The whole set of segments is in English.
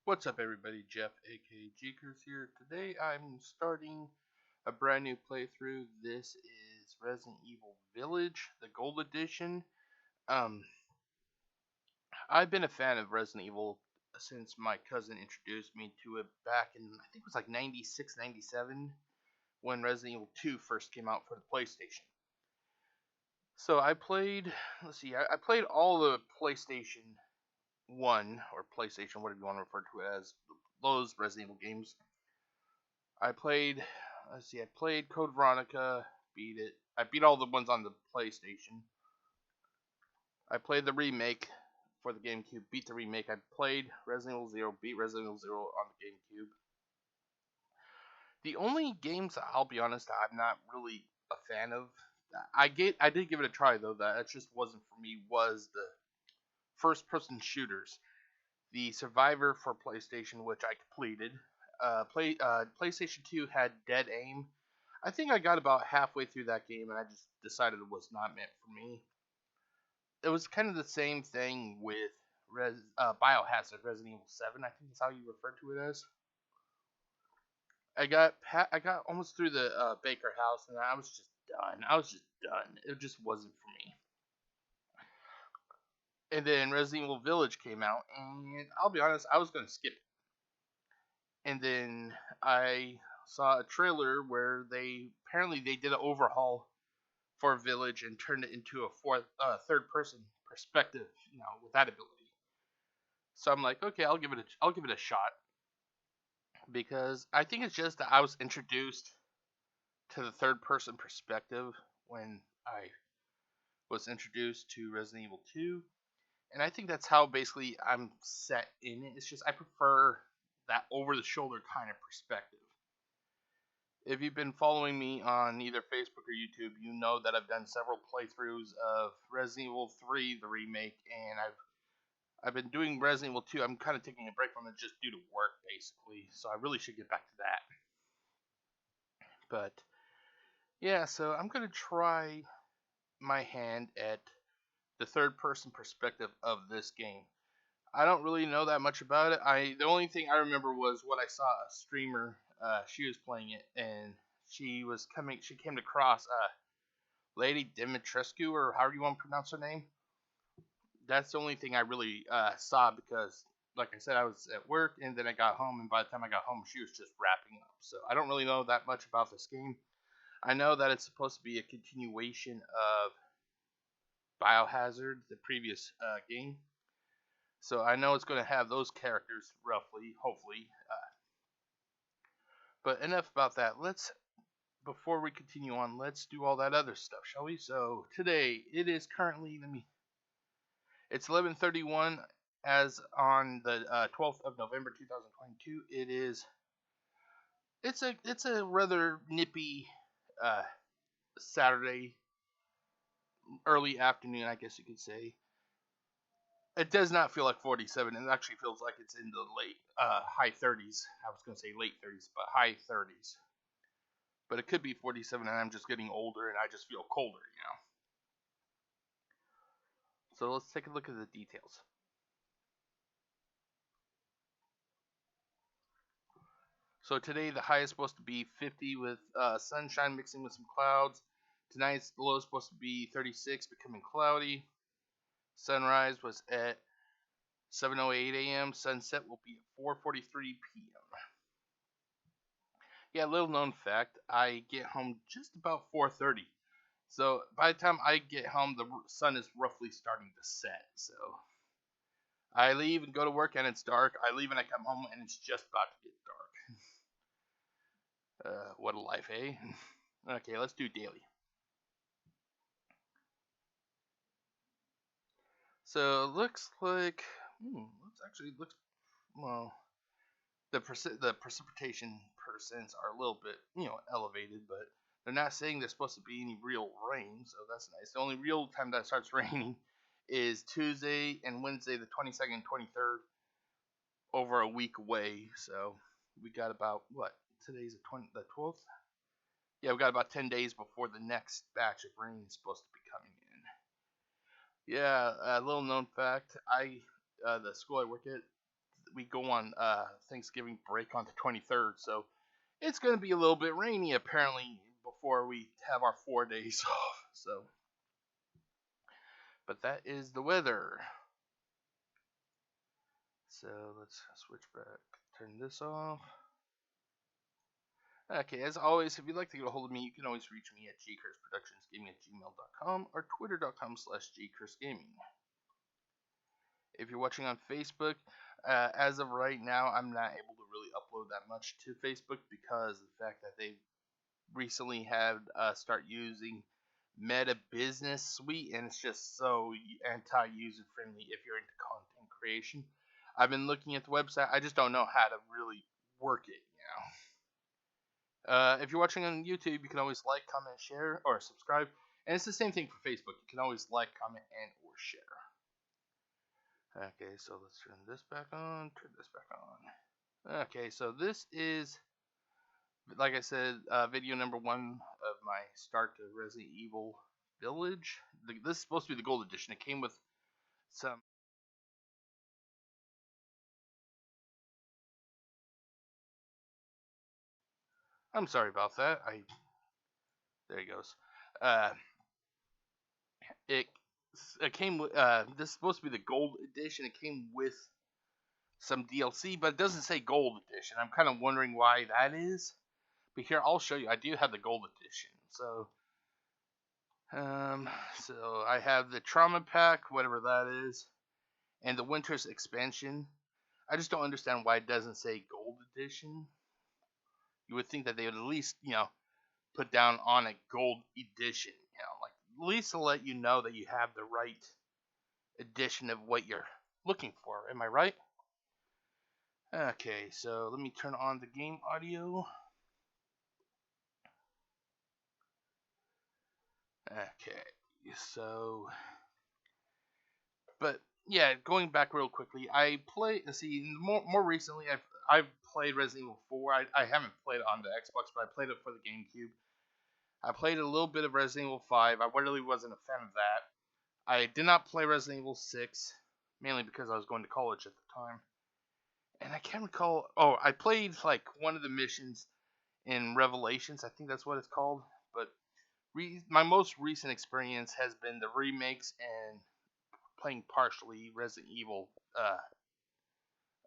What's up, everybody? Jeff, aka Gcurse here. Today I'm starting a brand new playthrough. This is Resident Evil Village, the Gold Edition. Um, I've been a fan of Resident Evil since my cousin introduced me to it back in, I think it was like 96, 97, when Resident Evil 2 first came out for the PlayStation. So I played, I played all the PlayStation 1, or PlayStation, whatever you want to refer to it as, those Resident Evil games. I played, I played Code Veronica, beat it. I beat all the ones on the PlayStation. I played the remake for the GameCube, beat the remake. I played Resident Evil 0, beat Resident Evil 0 on the GameCube. The only games, I'll be honest, I'm not really a fan of. I did give it a try though. That just wasn't for me. Was the first-person shooters. The Survivor for PlayStation, which I completed. PlayStation 2 had Dead Aim. I think I got about halfway through that game and I just decided it was not meant for me. It was kind of the same thing with Biohazard, Resident Evil 7. I think that's how you refer to it as. I got almost through the Baker house and I was just done. It just wasn't for me. And then Resident Evil Village came out, and I'll be honest, I was going to skip it. And then I saw a trailer where they did an overhaul for Village and turned it into a third-person perspective, with that ability. So I'm like, okay, I'll give it a shot, because I think it's just that I was introduced to the third-person perspective when I was introduced to Resident Evil 2. And I think that's how basically I'm set in it. It's just I prefer that over-the-shoulder kind of perspective. If you've been following me on either Facebook or YouTube, you know that I've done several playthroughs of Resident Evil 3, the remake, and I've been doing Resident Evil 2. I'm kind of taking a break from it just due to work, basically. So I really should get back to that. But yeah, so I'm gonna try my hand at the third-person perspective of this game. I don't really know that much about it. The only thing I remember was what I saw a streamer. She was playing it, and she came across Lady Dimitrescu, or however you want to pronounce her name. That's the only thing I really saw, because, like I said, I was at work, and then I got home, and by the time I got home, she was just wrapping up. So I don't really know that much about this game. I know that it's supposed to be a continuation of Biohazard, the previous game. So I know it's going to have those characters, roughly, hopefully. But enough about that. Before we continue on, let's do all that other stuff, shall we? So today, it is currently, it's 11:31 as on the 12th of November 2022. It's a rather nippy Saturday, early afternoon, I guess you could say. It does not feel like 47. It actually feels like it's in the high 30s. I was going to say late 30s, but high 30s. But it could be 47, and I'm just getting older, and I just feel colder, So let's take a look at the details. So today, the high is supposed to be 50 with sunshine mixing with some clouds. Tonight's low is supposed to be 36, becoming cloudy. Sunrise was at 7:08 a.m. Sunset will be at 4:43 p.m. Yeah, little known fact, I get home just about 4:30. So by the time I get home, the sun is roughly starting to set. So I leave and go to work and it's dark. I leave and I come home and it's just about to get dark. What a life, eh? Okay, let's do daily. So it looks like, well, the precipitation percents are a little bit, elevated, but they're not saying there's supposed to be any real rain, so that's nice. The only real time that it starts raining is Tuesday and Wednesday, the 22nd and 23rd, over a week away. So we got about, today's the 12th? Yeah, we got about 10 days before the next batch of rain is supposed to be coming in. Yeah, a little known fact, the school I work at, we go on Thanksgiving break on the 23rd, so it's going to be a little bit rainy apparently before we have our 4 days off. So, but that is the weather. So let's switch back. Turn this off. Okay, as always, if you'd like to get a hold of me, you can always reach me at gcurseproductionsgaming@gmail.com or twitter.com/gcursegaming. If you're watching on Facebook, as of right now, I'm not able to really upload that much to Facebook because of the fact that they recently had start using Meta Business Suite, and it's just so anti-user friendly if you're into content creation. I've been looking at the website. I just don't know how to really work it, if you're watching on YouTube, you can always like, comment, share, or subscribe. And it's the same thing for Facebook. You can always like, comment, and or share. Okay, so let's turn this back on. Turn this back on. Okay, so this is, like I said, video number 1 of my start to Resident Evil Village. This is supposed to be the gold edition. It came with some... I'm sorry about that. There he goes. It came with... this is supposed to be the gold edition. It came with some DLC, but it doesn't say gold edition. I'm kind of wondering why that is. But here, I'll show you. I do have the gold edition. So I have the Trauma Pack, whatever that is, and the Winter's Expansion. I just don't understand why it doesn't say Gold Edition. You would think that they would at least, put down on it Gold Edition. Like at least to let you know that you have the right edition of what you're looking for. Am I right? Okay, so let me turn on the game audio. Okay, so, but yeah, going back real quickly, I more recently I've played Resident Evil 4. I haven't played it on the Xbox, but I played it for the GameCube. I played a little bit of Resident Evil 5. I really wasn't a fan of that. I did not play Resident Evil 6, mainly because I was going to college at the time. And I can't recall. Oh, I played like one of the missions in Revelations. I think that's what it's called. But my most recent experience has been the remakes and playing partially Resident Evil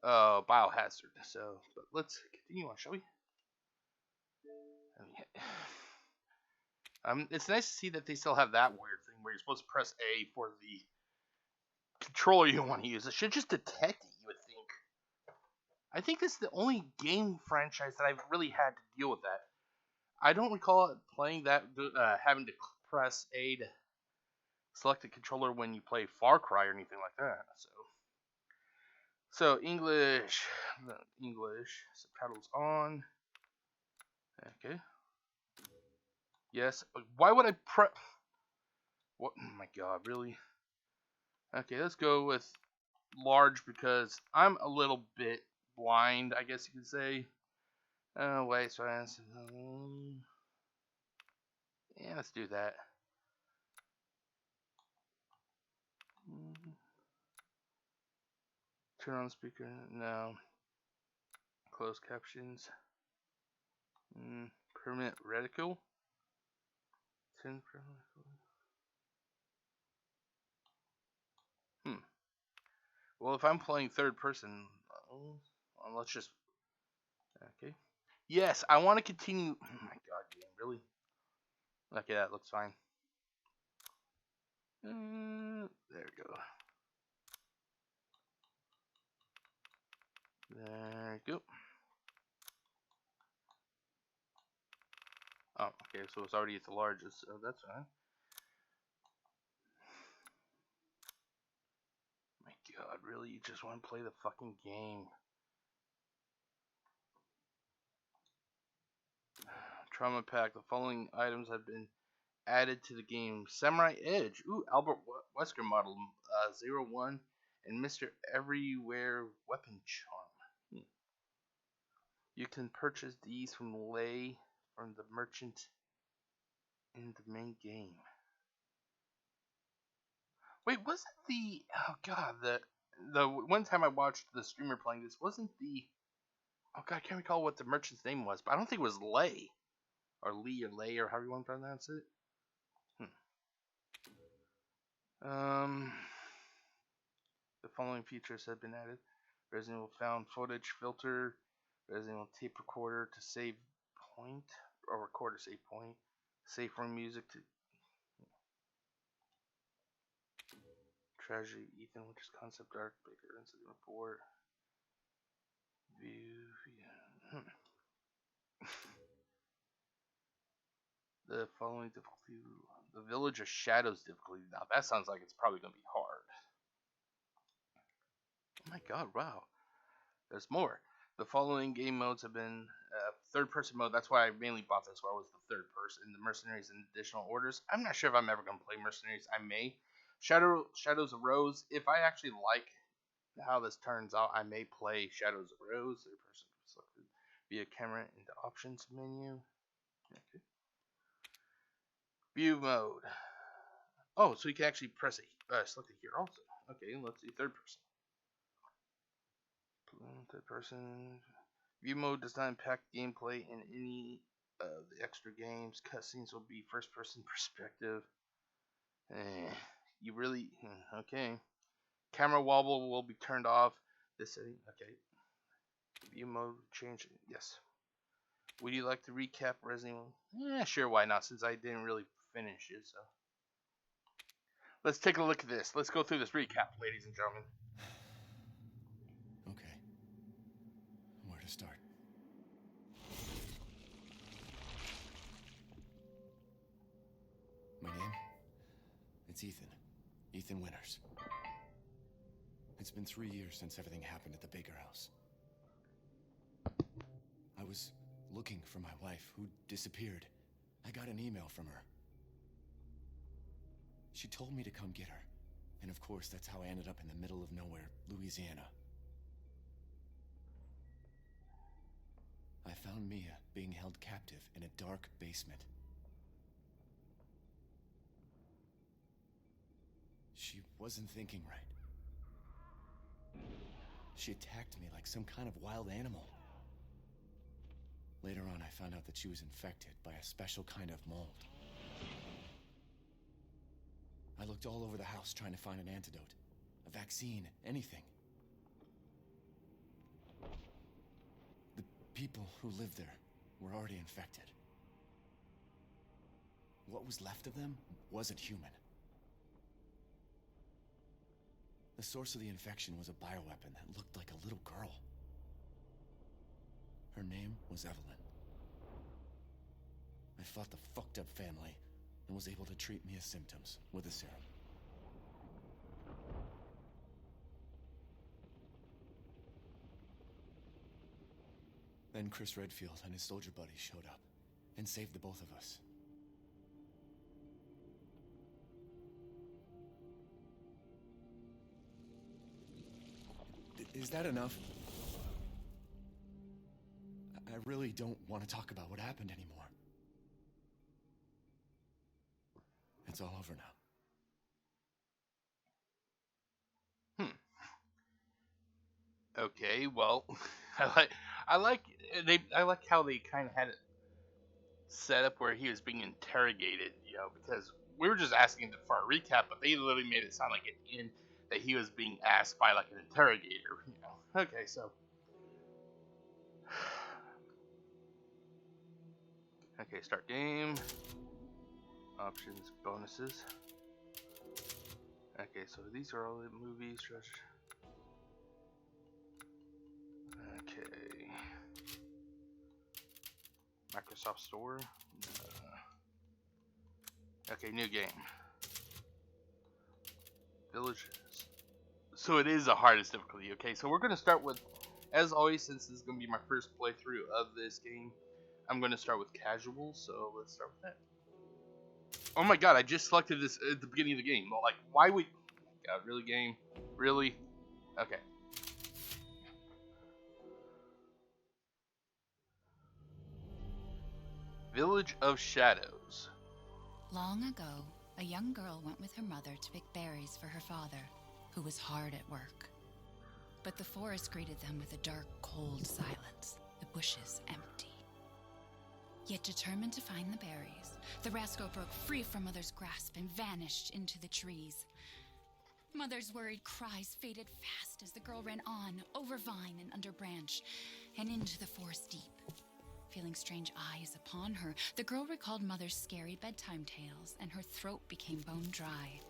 Biohazard. So, but let's continue on, shall we? It's nice to see that they still have that weird thing where you're supposed to press A for the controller you want to use. It should just detect it, you would think. I think this is the only game franchise that I've really had to deal with that. I don't recall playing that, having to press A to select a controller when you play Far Cry or anything like that. So English subtitles on. Okay. Yes. Why would I press? What? Oh my God, really? Okay, let's go with large because I'm a little bit blind, I guess you could say. Wait, so yeah, let's do that. Turn on speaker. No. Close captions. Permanent reticle. Well, if I'm playing third person, let's just. Okay. Yes, I want to continue. Oh my God, game, really? Okay, that looks fine. There we go. There we go. Oh, okay, so it's already at the largest, so that's fine. My God, really? You just want to play the fucking game? Trauma Pack. The following items have been added to the game. Samurai Edge. Ooh, Albert Wesker model 01. And Mr. Everywhere Weapon Charm. You can purchase these from the merchant in the main game. Wait, wasn't the... Oh, God, The one time I watched the streamer playing this wasn't the. Oh god, I can't recall what the merchant's name was, but I don't think it was Lay or Lee or Lay or however you want to pronounce it. Um, the following features have been added: Resident Evil found footage filter, Resident Evil tape recorder to save point or record a save point, safe room music to Tragedy Ethan, which is concept art, bigger incident report, view, yeah. The following difficulty, the Village of Shadows difficulty. Now that sounds like it's probably gonna be hard. Oh my god, wow. There's more. The following game modes have been third-person mode. That's why I mainly bought this. Where I was the third person. The Mercenaries and additional orders. I'm not sure if I'm ever gonna play Mercenaries. I may. Shadows of Rose. If I actually like how this turns out, I may play Shadows of Rose. Third person selected via camera in the options menu. Okay. View mode. Oh, so you can actually press it. Select it here also. Okay, let's see third person. Third person. View mode does not impact gameplay in any of the extra games. Cutscenes will be first person perspective. You really. Okay. Camera wobble will be turned off. This setting. Okay. View mode change. Yes. Would you like to recap Resident Evil? Yeah, sure, why not, since I didn't really finish it, so. Let's take a look at this. Let's go through this recap, ladies and gentlemen. Okay. Where to start? My name? It's Ethan. Ethan Winters. It's been 3 years since everything happened at the Baker house. I was looking for my wife, who disappeared. I got an email from her. She told me to come get her. And of course, that's how I ended up in the middle of nowhere, Louisiana. I found Mia being held captive in a dark basement. She wasn't thinking right. She attacked me like some kind of wild animal. Later on, I found out that she was infected by a special kind of mold. I looked all over the house trying to find an antidote, a vaccine, anything. The people who lived there were already infected. What was left of them wasn't human. The source of the infection was a bioweapon that looked like a little girl. Her name was Evelyn. I fought the fucked up family and was able to treat Mia's symptoms with a serum. Then Chris Redfield and his soldier buddies showed up and saved the both of us. Is that enough? I really don't want to talk about what happened anymore. It's all over now. Okay, well, I like how they kind of had it set up where he was being interrogated, because we were just asking for a recap, but they literally made it sound like that he was being asked by like an interrogator, Okay, so. Okay, start game. Options, bonuses. Okay, so these are all the movies. Okay. Microsoft Store. Okay, new game. Village. So it is the hardest difficulty. Okay, so we're going to start with, as always, since this is going to be my first playthrough of this game, I'm going to start with casual, so let's start with that. Oh my god, I just selected this at the beginning of the game. Like, why would... God, really, game? Really? Okay. Village of Shadows. Long ago, a young girl went with her mother to pick berries for her father, who was hard at work. But the forest greeted them with a dark, cold silence, the bushes empty. Yet determined to find the berries, the rascal broke free from Mother's grasp and vanished into the trees. Mother's worried cries faded fast as the girl ran on, over vine and under branch, and into the forest deep. Feeling strange eyes upon her, the girl recalled Mother's scary bedtime tales, and her throat became bone dry.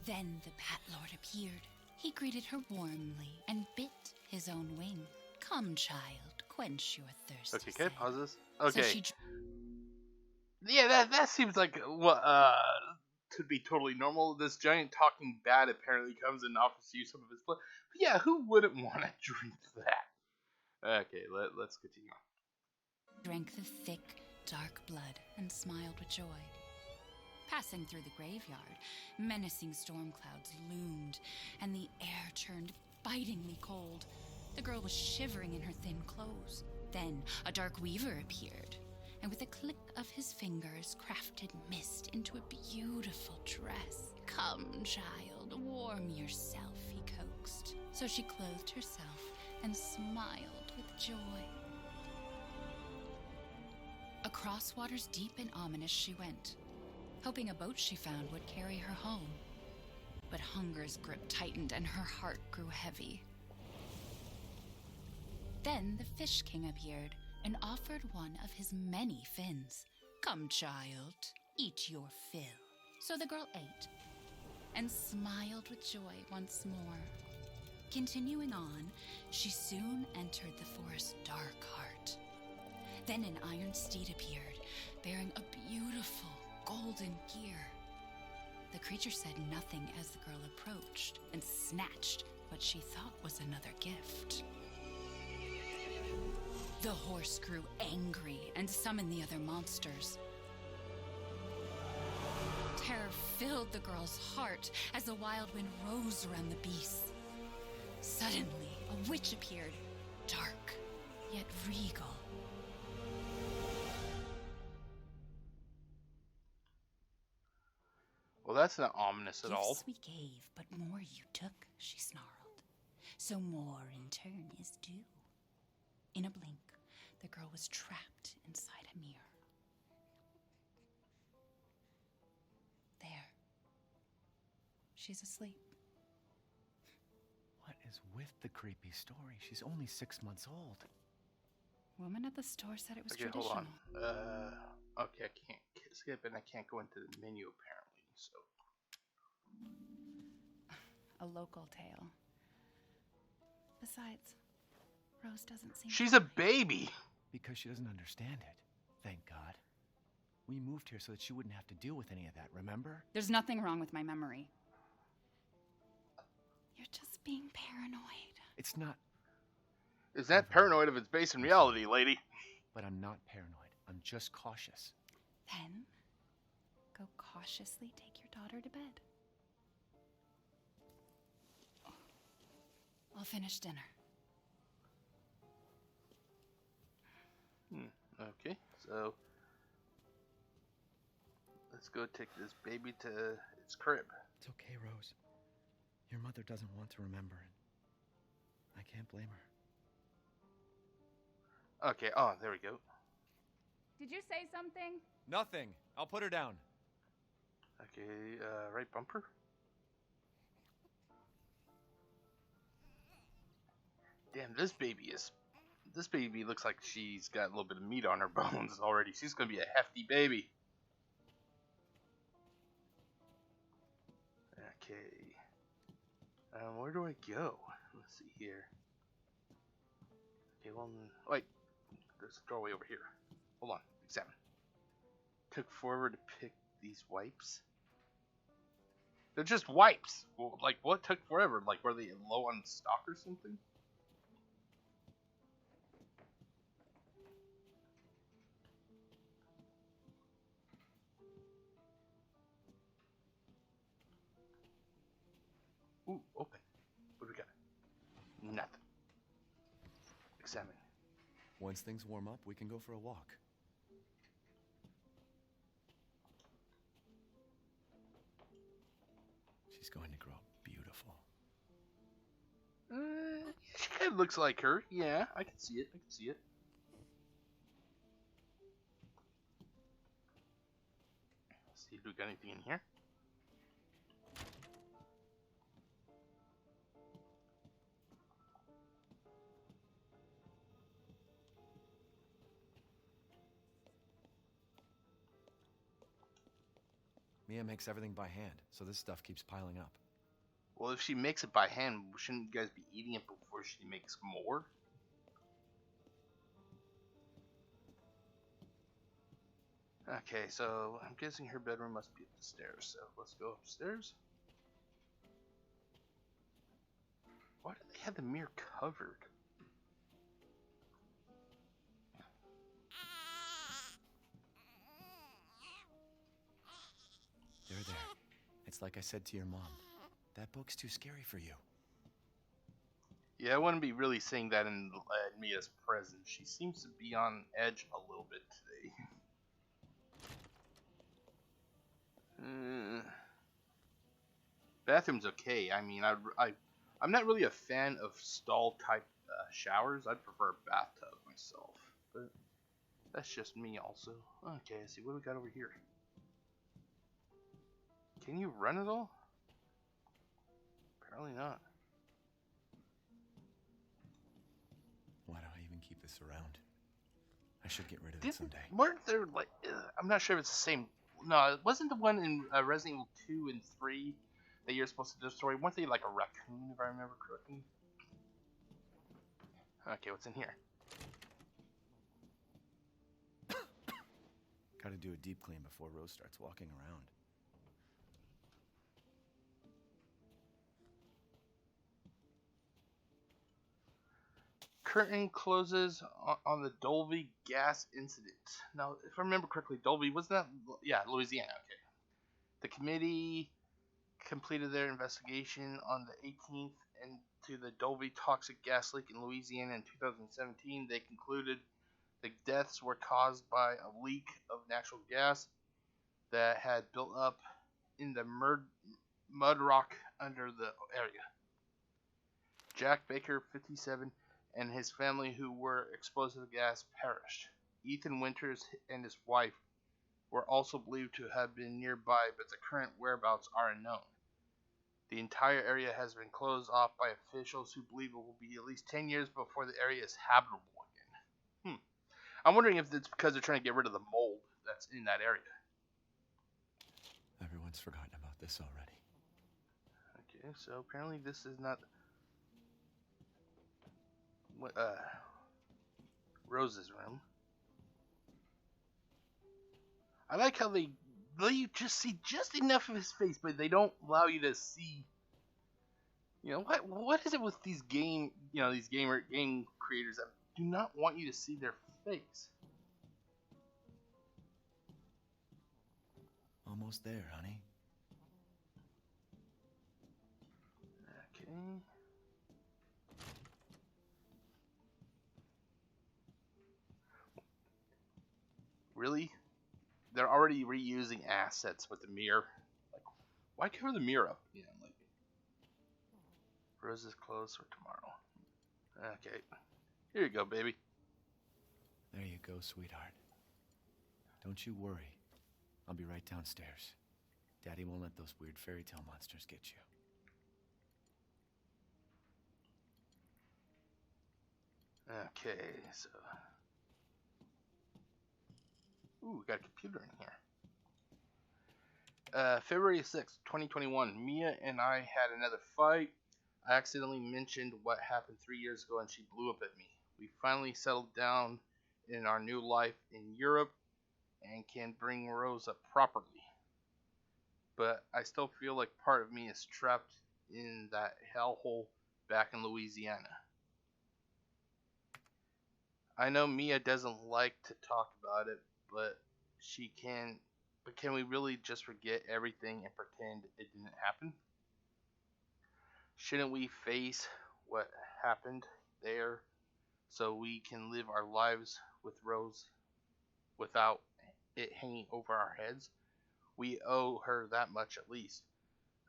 Then the Bat Lord appeared. He greeted her warmly and bit his own wing. Come, child, quench your thirst. Okay, can I pause this? Okay. So Yeah, that seems like what to be totally normal. This giant talking bat apparently comes and offers you some of his blood. But yeah, who wouldn't want to drink that? Okay, let's continue. drank the thick, dark blood and smiled with joy. Passing through the graveyard, menacing storm clouds loomed, and the air turned bitingly cold. The girl was shivering in her thin clothes. Then a dark weaver appeared, and with a click of his fingers crafted mist into a beautiful dress. Come, child, warm yourself, he coaxed. So she clothed herself and smiled with joy. Across waters deep and ominous she went, hoping a boat she found would carry her home. But hunger's grip tightened and her heart grew heavy. Then the Fish King appeared and offered one of his many fins. Come, child, eat your fill. So the girl ate and smiled with joy once more. Continuing on, she soon entered the forest's dark heart. Then an iron steed appeared, bearing a beautiful golden gear. The creature said nothing as the girl approached and snatched what she thought was another gift. The horse grew angry and summoned the other monsters. Terror filled the girl's heart as the wild wind rose around the beasts. Suddenly, a witch appeared, dark yet regal. Well, that's not ominous at all. Gifts we gave, but more you took, she snarled. So more in turn is due. In a blink, the girl was trapped inside a mirror. There. She's asleep. What is with the creepy story? She's only 6 months old. Woman at the store said it was Okay, traditional. hold on. Okay, I can't skip and I can't go into the menu apparently, so. A local tale. Besides, Rose doesn't seem... She's a baby! Because she doesn't understand it. Thank God. We moved here so that she wouldn't have to deal with any of that, remember? There's nothing wrong with my memory. You're just being paranoid. It's not. Is that paranoid if it's based in reality, lady? But I'm not paranoid. I'm just cautious. Then, go cautiously take your daughter to bed. I'll finish dinner. Okay, so let's go take this baby to its crib. It's okay, Rose. Your mother doesn't want to remember it. I can't blame her. Okay, oh, there we go. Did you say something? Nothing. I'll put her down. Okay, right bumper. Damn, this baby looks like she's got a little bit of meat on her bones already. She's gonna be a hefty baby. Okay. Where do I go? Let's see here. Okay, well, wait. There's a doorway over here. Hold on, examine. Took forever to pick these wipes. They're just wipes. Well, like, what took forever? Like, were they low on stock or something? Ooh, open. What do we got? Nothing. Examine. Once things warm up, we can go for a walk. She's going to grow up beautiful. She kind of looks like her. Yeah, I can see it. I can see it. Let's see if we got anything in here. Mia makes everything by hand, so this stuff keeps piling up. Well, if she makes it by hand, shouldn't you guys be eating it before she makes more? Okay, so I'm guessing her bedroom must be up the stairs, so let's go upstairs. Why do they have the mirror covered? There. It's like I said to your mom. That book's too scary for you. Yeah, I wouldn't be really saying that in Mia's presence. She seems to be on edge a little bit today. Bathroom's okay. I mean, I'm not really a fan of stall type showers. I'd prefer a bathtub myself, but that's just me also. Okay, let's see what we got over here. Can you run at all? Apparently not. Why do I even keep this around? I should get rid of it someday. Weren't there like I'm not sure if it's the same. No, it wasn't the one in Resident Evil 2 and 3 that you're supposed to destroy. Weren't they like a raccoon, if I remember correctly? Okay, what's in here? Gotta do a deep clean before Rose starts walking around. Curtain closes on the Dolby gas incident. Now, if I remember correctly, Dolby, wasn't that... Yeah, Louisiana, okay. The committee completed their investigation on the 18th into the Dolby toxic gas leak in Louisiana in 2017. They concluded the deaths were caused by a leak of natural gas that had built up in the mud rock under the area. Jack Baker, 57, and his family who were exposed to the gas perished. Ethan Winters and his wife were also believed to have been nearby, but the current whereabouts are unknown. The entire area has been closed off by officials who believe it will be at least 10 years before the area is habitable again. I'm wondering if it's because they're trying to get rid of the mold that's in that area. Everyone's forgotten about this already. Okay, so apparently this is not... Rose's room. I like how they let you just see just enough of his face, but they don't allow you to see. You know what is it with these game creators that do not want you to see their face? Almost there, honey. Okay. Really? They're already reusing assets with the mirror. Like, why cover the mirror up? Yeah, like Rose is closed for tomorrow. Okay. Here you go, baby. There you go, sweetheart. Don't you worry. I'll be right downstairs. Daddy won't let those weird fairy tale monsters get you. Okay, so... Ooh, we got a computer in here. February 6th, 2021. Mia and I had another fight. I accidentally mentioned what happened 3 years ago and she blew up at me. We finally settled down in our new life in Europe and can bring Rose up properly. But I still feel like part of me is trapped in that hellhole back in Louisiana. I know Mia doesn't like to talk about it, but can we really just forget everything and pretend it didn't happen? Shouldn't we face what happened there so we can live our lives with Rose without it hanging over our heads? We owe her that much at least.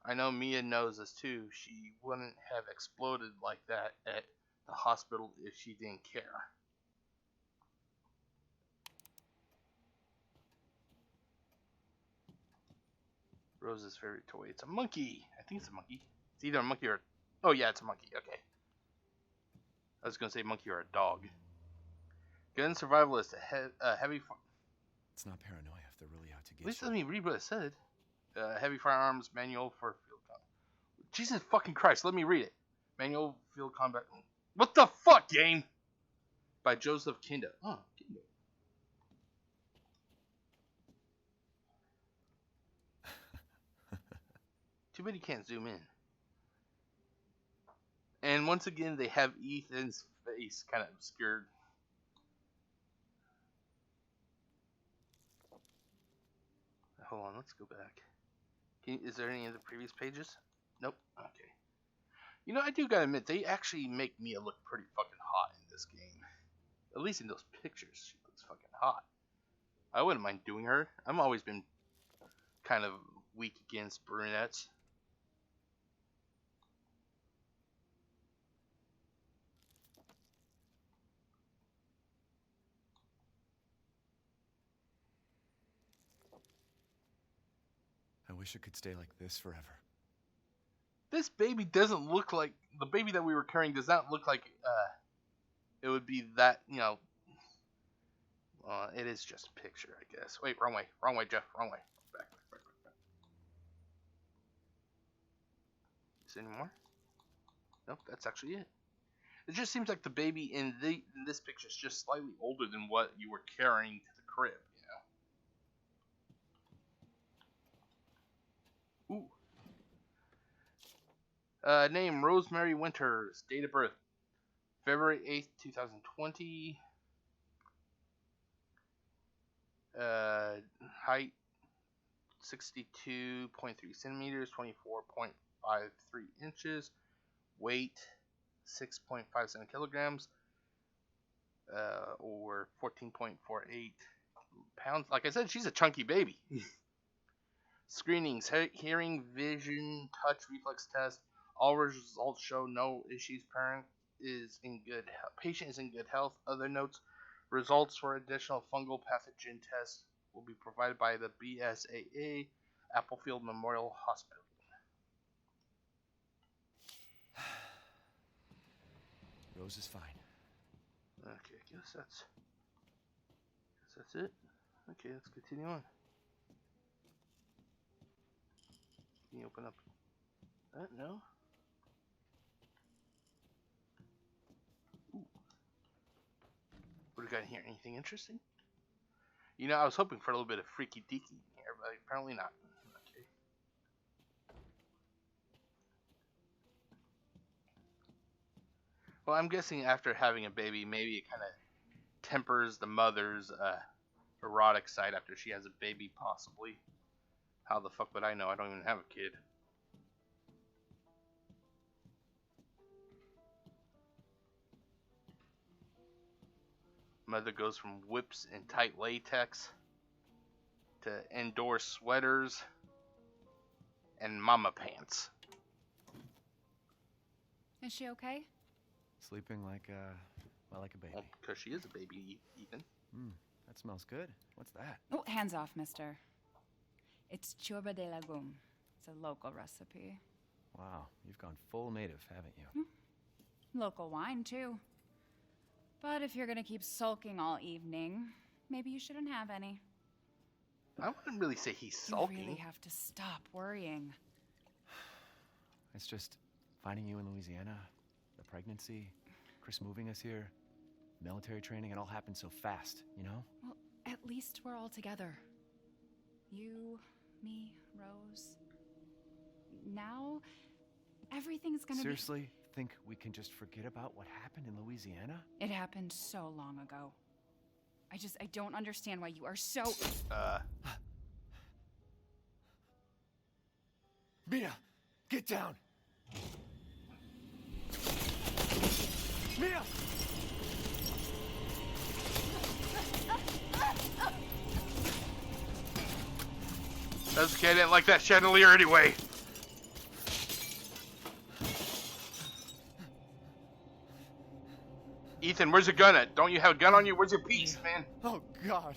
I know Mia knows this too. She wouldn't have exploded like that at the hospital if she didn't care. Rose's favorite toy. It's a monkey. I think it's a monkey. It's either a monkey or... Oh, yeah, it's a monkey. Okay. I was going to say monkey or a dog. Gun survivalist. A heavy... It's not paranoia if they're really out to get At least you. let me read what it said. Heavy firearms manual for field combat. Jesus fucking Christ, let me read it. Manual field combat. What the fuck, game? By Joseph Kinda. Oh, Kinda. Too bad you can't zoom in. And once again, they have Ethan's face kind of obscured. Hold on, let's go back. Is there any of the previous pages? Nope. Okay. You know, I do gotta admit, they actually make Mia look pretty fucking hot in this game. At least in those pictures, she looks fucking hot. I wouldn't mind doing her. I've always been kind of weak against brunettes. I wish it could stay like this forever. This baby doesn't look like... The baby that we were carrying does not look like it would be that, you know... it is just a picture, I guess. Wait, wrong way. Wrong way, Jeff. Wrong way. Back. Is there any more? Nope, that's actually it. It just seems like the baby in this picture is just slightly older than what you were carrying to the crib, you know? Ooh. Name, Rosemary Winters. Date of birth, February 8th, 2020. Height, 62.3 centimeters, 24.53 inches. Weight, 6.57 kilograms, or 14.48 pounds. Like I said, she's a chunky baby. Screenings, hearing, vision, touch, reflex test. All results show no issues. Patient is in good health. Other notes, results for additional fungal pathogen tests will be provided by the BSAA, Applefield Memorial Hospital. Rose is fine. Okay, I guess that's it. Okay, let's continue on. Can you open up that? No? Ooh. What do we got in here? Anything interesting? You know, I was hoping for a little bit of freaky deaky in here, but apparently not. Okay. Well, I'm guessing after having a baby, maybe it kind of tempers the mother's erotic side after she has a baby, possibly. How the fuck would I know? I don't even have a kid. Mother goes from whips and tight latex to indoor sweaters and mama pants. Is she okay? Sleeping like a baby. Well, because she is a baby, Ethan. That smells good. What's that? Oh, hands off, mister. It's churba de legume. It's a local recipe. Wow, you've gone full native, haven't you? Local wine, too. But if you're gonna keep sulking all evening, maybe you shouldn't have any. I wouldn't really say he's sulking. You really have to stop worrying. It's just finding you in Louisiana, the pregnancy, Chris moving us here, military training, it all happened so fast, you know? Well, at least we're all together. You, me, Rose. Now, everything's gonna Seriously? Think we can just forget about what happened in Louisiana? It happened so long ago. I don't understand why you are so... Mia, get down! Mia! That's okay, I didn't like that chandelier anyway. Ethan, where's your gun at? Don't you have a gun on you? Where's your piece, man? Oh, God.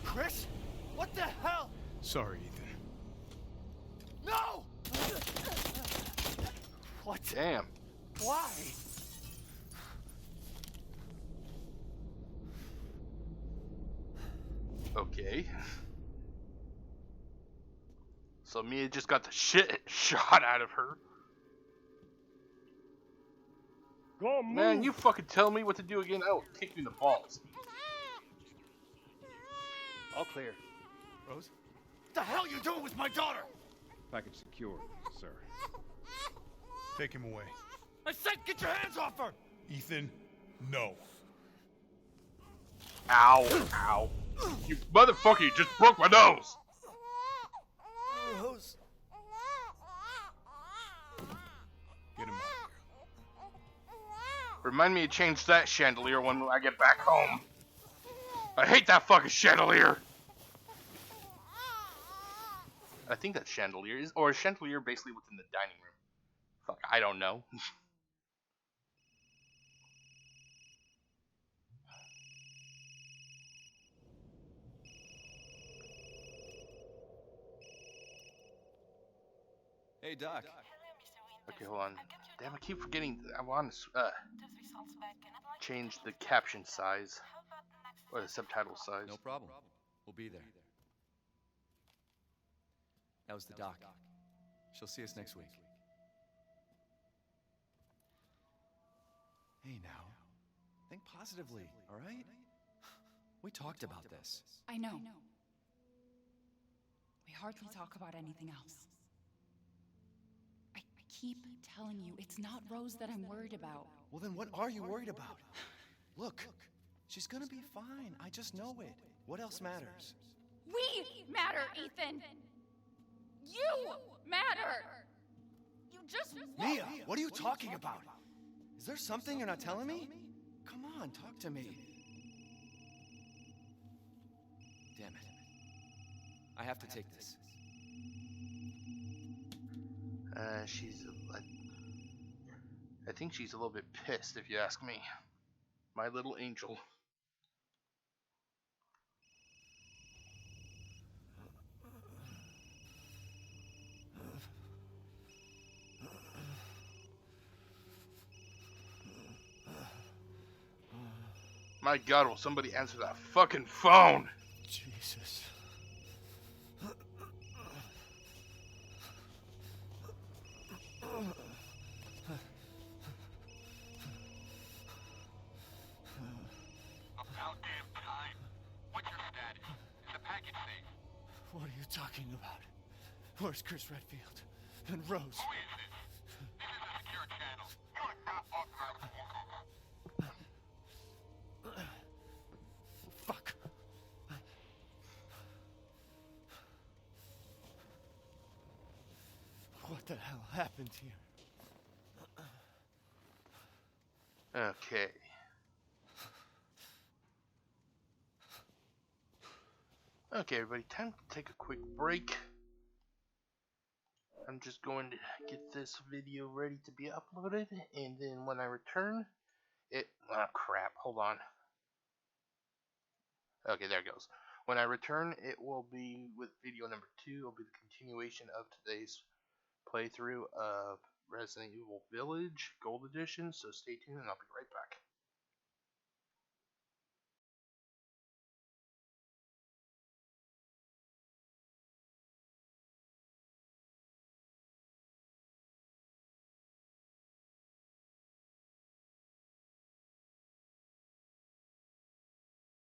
Chris? What the hell? Sorry, Ethan. No! What? Damn. Why? Okay. So Mia just got the shit shot out of her. Go move. Man, you fucking tell me what to do again, I will kick you in the balls. All clear. Rose? What the hell you doing with my daughter? Package secure, sir. Take him away. I said get your hands off her! Ethan, no. Ow, ow. You motherfucker, you just broke my nose! Rose. Get him out of Remind me to change that chandelier when I get back home. I hate that fucking chandelier! I think that chandelier is, or a chandelier basically within the dining room. Fuck, I don't know. Hey, Doc. Okay, hold on. Damn, I keep forgetting. I want to change the caption size or the subtitle size. No problem. We'll be there. That was the doc. She'll see us next week. Hey, now. Think positively, all right? We talked about this. I know. We hardly talk about anything else. I keep telling you, it's not Rose that I'm worried about. Well, then what are you worried about? Look, she's gonna be fine. I just know it. What else matters? We matter, Ethan. You matter. You just won't. Mia, what are you talking about? Is there something you're not telling me? Come on, talk to me. Damn it. I have to take this. I think she's a little bit pissed, if you ask me. My little angel. My God, will somebody answer that fucking phone? Jesus. About damn time. What's your status? Is the package safe? What are you talking about? Where's Chris Redfield? And Rose? Who is this? This is a secure channel. You are not authorized to walk over. Fuck. What the hell happened here? Okay. Okay, everybody, time to take a quick break. I'm just going to get this video ready to be uploaded, and then when I return, oh crap, hold on. Okay, there it goes. When I return, it will be with video number 2. It will be the continuation of today's playthrough of Resident Evil Village Gold Edition, so stay tuned and I'll be right back.